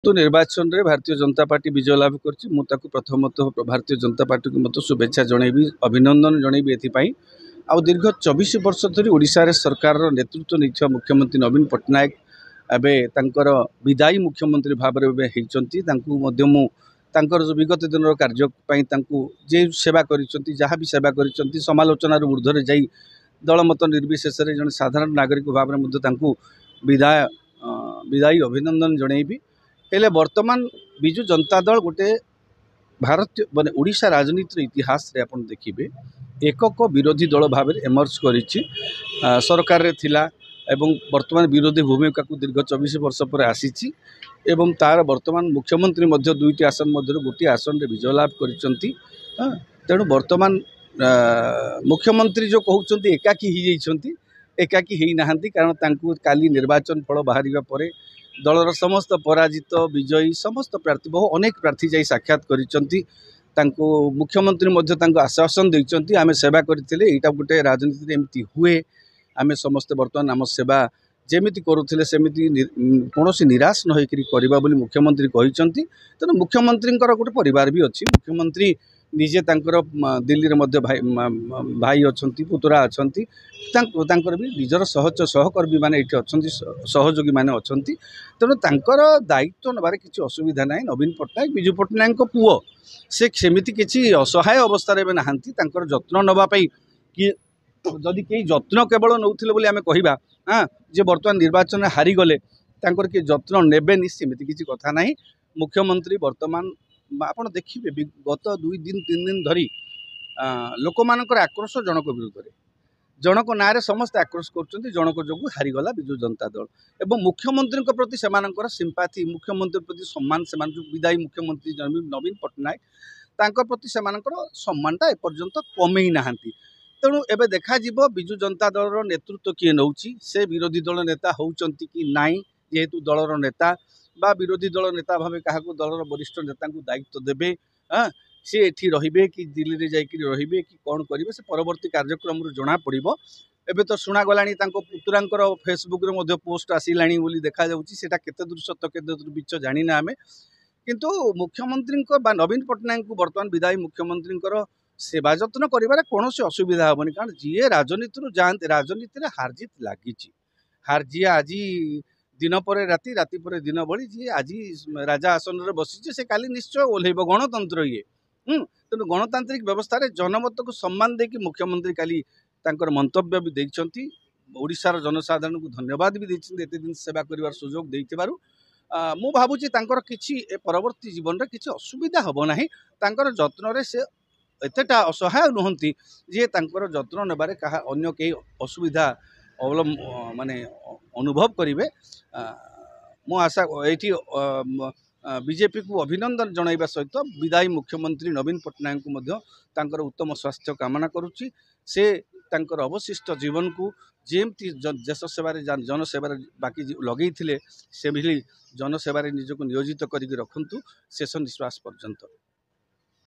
तो निर्वाचन रे भारतीय जनता पार्टी विजय लाभ करछि मु ताकु प्रथमतः भारतीय जनता पार्टी को मत शुभेच्छा जनइबी अभिनंदन जनइबी एथिपाई आ दीर्घ 24 वर्ष धरी ओडिशा रे सरकार रो नेतृत्व निछ मुख्यमंत्री नवीन पट्टनायक एबे तांकर विदायी मुख्यमंत्री भाव रे हेचंती तांकु मध्य मु तांकर जो विगत दिन रो कार्य पई तांकु जे सेवा करिसंती जहाँ भी सेवा करिसंती समालोचना रो ऊर्ध्व जाई दलमत निर्विशेष रे जन साधारण नागरिक भाव रे मध्य तांकु विदायी अभिनंदन जनइबी हेले वर्तमान विजु जनता दल गोटे भारतीय माने ओडिशा राजनीतिर इतिहास रे आपण देखिबे एकक विरोधी दल भाव एमर्ज करिछि सरकार रे थिला एवं वर्तमान विरोधी भूमिका को दीर्घ 24 वर्ष पर आसीछि एवं तार वर्तमान मुख्यमंत्री मध्य दुईटी आसन मध्य गोटे आसन रे विजय लाभ करिसंती तेणु वर्तमान मुख्यमंत्री जो कहउचंती एकाकी ही जाइछंती एकाकी ही नाहंती कारण तांकु काली निर्वाचन फल बाहरिबा परे दलर समस्त पराजित विजयी समस्त प्रार्थी बहु अनेक प्रार्थी जाई साक्षात करिसंती तांको मुख्यमंत्री मध्य तांको आश्वासन दैछंती आमे सेवा करथिले एटा गोटे राजनीति रे एमती हुए आमे समस्त वर्तमान आम सेवा जेमिति करुथिले सेमिति कोनोसी निराश न होइकरी करबा बोली मुख्यमंत्री कहिसंती तनो मुख्यमंत्रींकर गोटे परिवार भी अछि मुख्यमंत्री निजे तांकर दिल्ली रे मध्य भाई अछंती पुतरा अछंती तांकर भी निजर सहकर्मी माने एठी अछंती सहयोगी माने अछंती तेणु तांकर दायित्व नबारे किछि असुविधा नाही नवीन पट्टनायक बिजू पट्टनायक को पुओ से सेमिति किछि असहाय अवस्था रे नाहंती तांकर जत्न नबा पई कि जदि कई जत्न केवल नौथिले बोली आमे कहिबा हां जे वर्तमान निर्वाचन हारी गले तांकर के जत्न नेबेनी सेमिति किछि कथा नाही मुख्यमंत्री वर्तमान आपण देखिबे गत 2 दिन 3 दिन धरी लोक मानकर आक्रोश जनक विरुद्ध रे जनक नारे समस्त आक्रोश करछंती जनक जोगु हारी गला बिजू जनता दल एवं मुख्यमंत्री को प्रति सेमानकर सिंपाथी मुख्यमंत्री प्रति सम्मान सेमान जो विदायी मुख्यमंत्री नवीन पट्टनायक तांकर प्रति सेमानकर सम्मानटा ए पर्यंत कमेई नाहंती तेणु एबे देखा जिवो बिजू जनता दल रो नेतृत्व किए नौची से विरोधी दल नेता होउचंती कि नाई जेहेतु दलर नेता बा विरोधी दल नेता भावे काहाको दलर वरिष्ठ नेता को दायित्व देबे हाँ सी एठी रहिबे कि दिल्ली रे जाइकि रहिबे कि कोन करिवे से परवर्ती कार्यक्रम रो जणा पड़िबो एबे तो सुना गलानी तांको पुत्रांकर फेसबुक रे मध्ये पोस्ट आसिलानी बोली देखा जाउची सेटा केते दूर सत्य केते दूर बिच जानि ना हमें किंतु मुख्यमंत्री बा नवीन पट्टनायक को वर्तमान विदायी मुख्यमंत्री सेवा जत्न करिबारे कोनोसी असुविधा होबनी कारण जी राजनीति जानते राजनीति हारजित लगी हारजी आज दिन पर राति राति पर दिन भली जी आज राजा आसन रे बसी से काली निश्चय ओल्हेब गणतंत्र ये तेणु गणतांत्रिक व्यवस्था रे जनमत को सम्मान देकी मुख्यमंत्री काली तांकर मंतव्य भी देइछंती ओडिशार जनसाधारण को धन्यवाद भी देइछंती एते दिन सेवा करिवार सुयोग देइतिबारु मु भाबुची तांकर किछि ए परवर्ती जीवन रे किछि असुविधा हबो नाही तांकर जत्न रे से एतेटा असहाय नुहंती जे तांकर जत्न नेबारे कहा अन्य केही असुविधा माने अनुभव करिवे मो आशा एठी बीजेपी को अभिनंदन जणाइबा सहित विदायी मुख्यमंत्री नवीन पट्टनायक को मध्य तांकर उत्तम स्वास्थ्य कामना करुच्ची से तांकर अवशिष्ट जीवन को जेमती देश सेवा जनसेवा बाकी लगे से जनसेवा निजक नियोजित करके रखु शेष निश्वास पर्यंत।